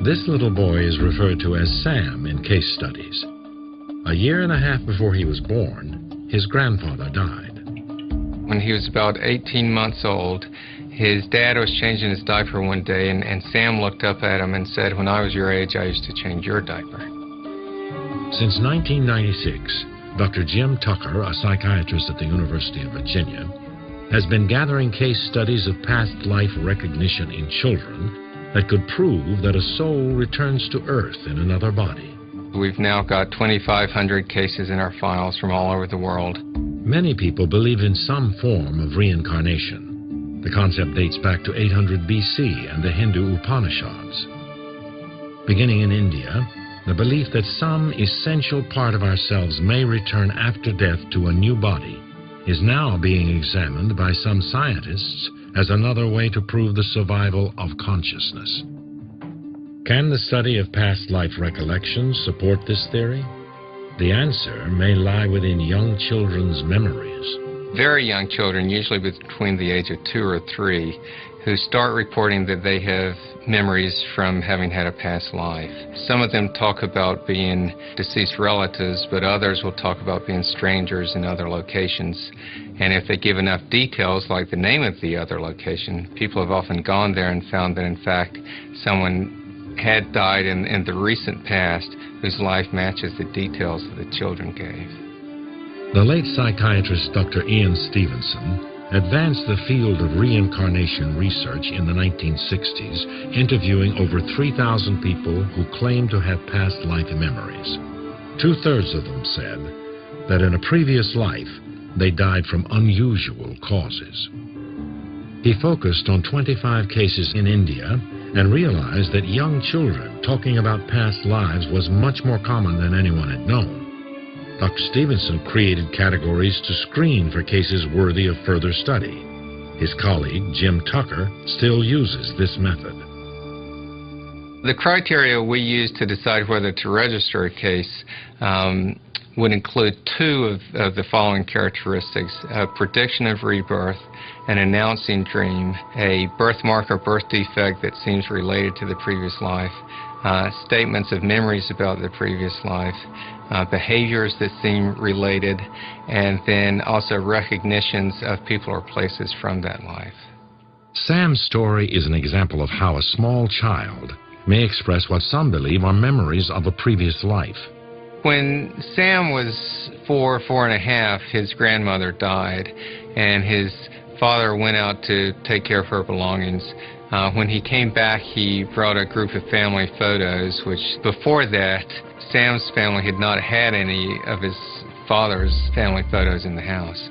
This little boy is referred to as Sam in case studies. A year and a half before he was born, his grandfather died. When he was about 18 months old, his dad was changing his diaper one day, and Sam looked up at him and said, "When I was your age, I used to change your diaper." Since 1996, Dr. Jim Tucker, a psychiatrist at the University of Virginia, has been gathering case studies of past life recognition in children that could prove that a soul returns to Earth in another body. We've now got 2,500 cases in our files from all over the world. Many people believe in some form of reincarnation. The concept dates back to 800 BC and the Hindu Upanishads. Beginning in India, the belief that some essential part of ourselves may return after death to a new body is now being examined by some scientists as another way to prove the survival of consciousness. Can the study of past life recollections support this theory? The answer may lie within young children's memories. Very young children, usually between the age of 2 or 3, who start reporting that they have memories from having had a past life. Some of them talk about being deceased relatives, but others will talk about being strangers in other locations. And if they give enough details, like the name of the other location, people have often gone there and found that, in fact, someone had died in the recent past whose life matches the details that the children gave. The late psychiatrist Dr. Ian Stevenson advanced the field of reincarnation research in the 1960s, interviewing over 3,000 people who claimed to have past life memories. 2/3 of them said that in a previous life they died from unusual causes. He focused on 25 cases in India and realized that young children talking about past lives was much more common than anyone had known. Dr. Stevenson created categories to screen for cases worthy of further study. His colleague, Jim Tucker, still uses this method. The criteria we use to decide whether to register a case would include 2 of the following characteristics: a prediction of rebirth, an announcing dream, a birthmark or birth defect that seems related to the previous life, statements of memories about the previous life, behaviors that seem related, and then also recognitions of people or places from that life. Sam's story is an example of how a small child may express what some believe are memories of a previous life. When Sam was 4 and a half, his grandmother died, and his father went out to take care of her belongings. When he came back, he brought a group of family photos, which before that, Sam's family had not had any of his father's family photos in the house.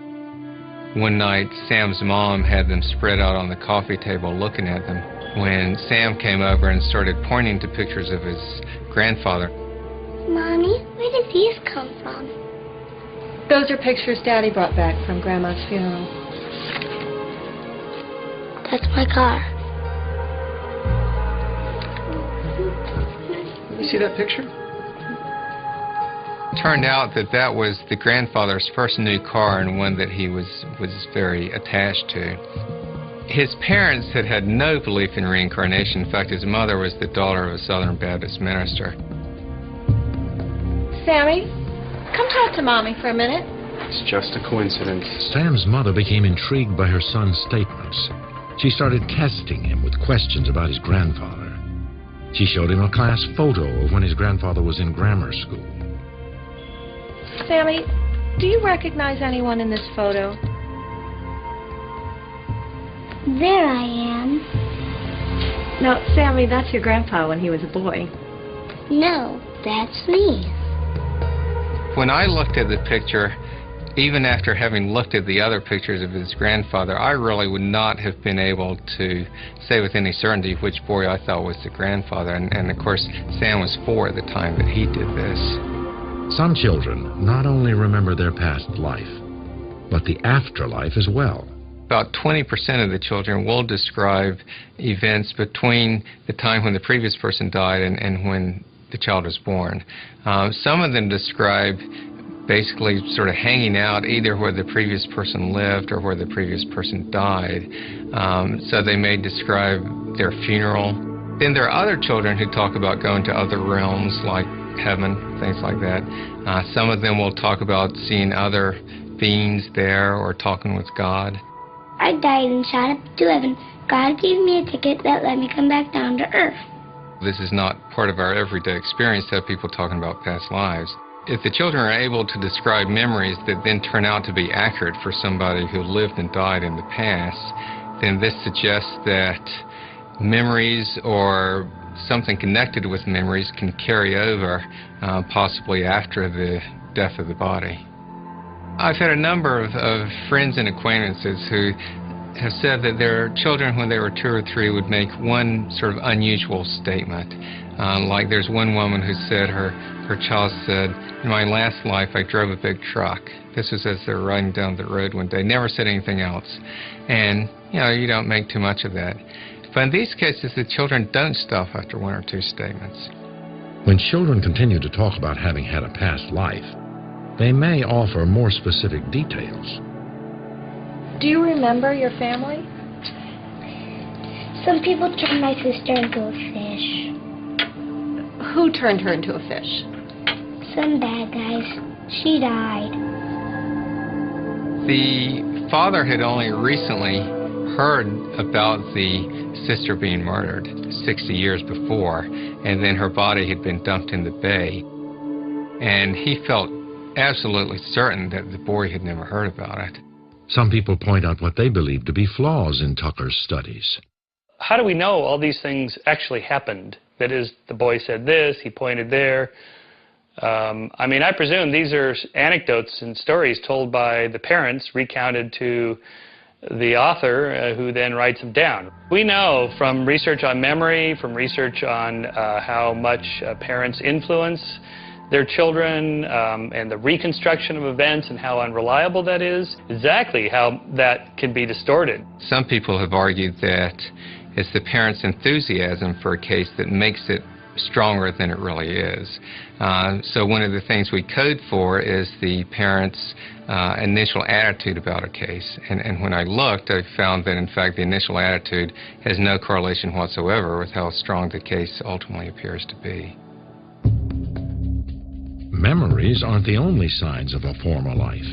One night, Sam's mom had them spread out on the coffee table looking at them when Sam came over and started pointing to pictures of his grandfather. Mommy, where did these come from? Those are pictures Daddy brought back from Grandma's funeral. That's my car. Let me see that picture. Turned out that that was the grandfather's first new car, and one that he was very attached to. His parents had had no belief in reincarnation. In fact, his mother was the daughter of a Southern Baptist minister. Sammy, come talk to Mommy for a minute. It's just a coincidence. Sam's mother became intrigued by her son's statements. She started testing him with questions about his grandfather. She showed him a class photo of when his grandfather was in grammar school. Sammy, do you recognize anyone in this photo? There I am. No, Sammy, that's your grandpa when he was a boy. No, that's me. When I looked at the picture, even after having looked at the other pictures of his grandfather, I really would not have been able to say with any certainty which boy I thought was the grandfather. And of course, Sam was 4 at the time that he did this. Some children not only remember their past life, but the afterlife as well. About 20% of the children will describe events between the time when the previous person died and when the child was born. Some of them describe basically sort of hanging out either where the previous person lived or where the previous person died. So they may describe their funeral, Then there are other children who talk about going to other realms like heaven, things like that. Some of them will talk about seeing other beings there or talking with God. I died and shot up to heaven. God gave me a ticket that let me come back down to earth. This is not part of our everyday experience to have people talking about past lives. If the children are able to describe memories that then turn out to be accurate for somebody who lived and died in the past, then this suggests that memories or something connected with memories can carry over, possibly after the death of the body. I've had a number of friends and acquaintances who have said that their children, when they were 2 or 3, would make one sort of unusual statement. Like there's one woman who said her child said, "In my last life I drove a big truck." This was as they were riding down the road one day. Never said anything else. And, you don't make too much of that. But in these cases, the children don't stop after 1 or 2 statements. When children continue to talk about having had a past life, they may offer more specific details. Do you remember your family? Some people turned my sister into a fish. Who turned her into a fish? Some bad guys. She died. The father had only recently heard about the sister being murdered 60 years before, and then her body had been dumped in the bay. And he felt absolutely certain that the boy had never heard about it. Some people point out what they believe to be flaws in Tucker's studies. How do we know all these things actually happened? That is, the boy said this, he pointed there. I presume these are anecdotes and stories told by the parents, recounted to the author, who then writes them down. We know from research on memory, from research on how much parents influence their children, and the reconstruction of events and how unreliable that is, exactly how that can be distorted. Some people have argued that it's the parents' enthusiasm for a case that makes it stronger than it really is. So one of the things we code for is the parents' initial attitude about a case. And when I looked, I found that, in fact, the initial attitude has no correlation whatsoever with how strong the case ultimately appears to be. Memories aren't the only signs of a former life.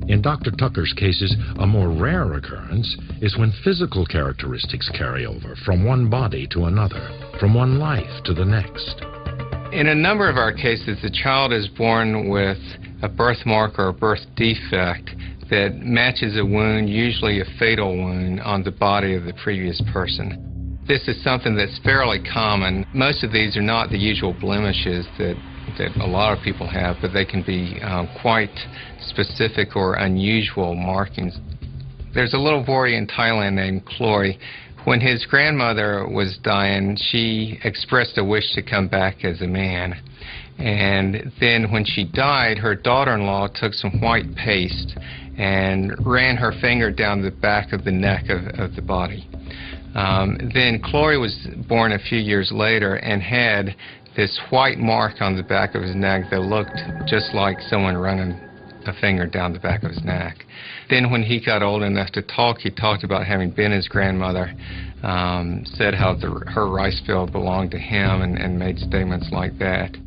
In Dr. Tucker's cases, a more rare occurrence is when physical characteristics carry over from one body to another, from one life to the next. In a number of our cases, the child is born with a birthmark or a birth defect that matches a wound, usually a fatal wound, on the body of the previous person. This is something that's fairly common. Most of these are not the usual blemishes that a lot of people have, but they can be quite specific or unusual markings. There's a little boy in Thailand named Chloe. When his grandmother was dying, she expressed a wish to come back as a man. And then when she died, her daughter-in-law took some white paste and ran her finger down the back of the neck of the body. Then Chloe was born a few years later and had this white mark on the back of his neck that looked just like someone running a finger down the back of his neck. Then when he got old enough to talk, he talked about having been his grandmother, said how her rice field belonged to him, and made statements like that.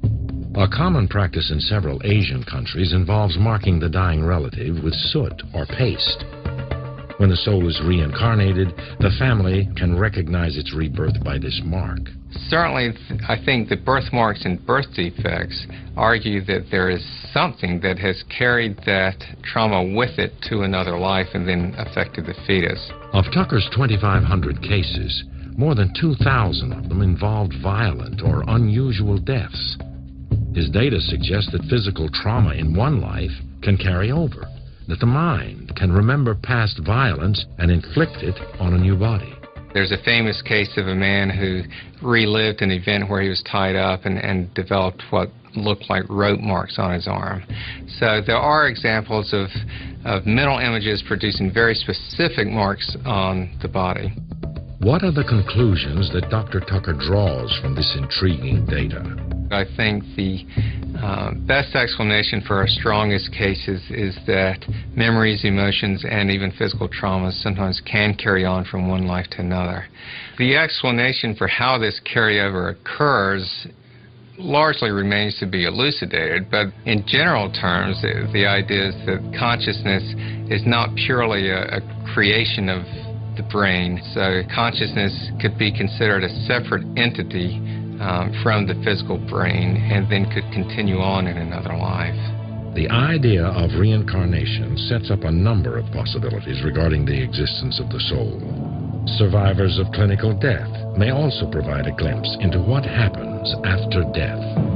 A common practice in several Asian countries involves marking the dying relative with soot or paste. When the soul is reincarnated, the family can recognize its rebirth by this mark. Certainly, I think the birthmarks and birth defects argue that there is something that has carried that trauma with it to another life and then affected the fetus. Of Tucker's 2,500 cases, more than 2,000 of them involved violent or unusual deaths. His data suggests that physical trauma in one life can carry over, that the mind can remember past violence and inflict it on a new body. There's a famous case of a man who relived an event where he was tied up and developed what looked like rope marks on his arm. So there are examples of mental images producing very specific marks on the body. What are the conclusions that Dr. Tucker draws from this intriguing data? I think the best explanation for our strongest cases is that memories, emotions, and even physical traumas sometimes can carry on from one life to another. The explanation for how this carryover occurs largely remains to be elucidated, but in general terms, the idea is that consciousness is not purely a creation of the brain, so consciousness could be considered a separate entity from the physical brain and then could continue on in another life. The idea of reincarnation sets up a number of possibilities regarding the existence of the soul. Survivors of clinical death may also provide a glimpse into what happens after death.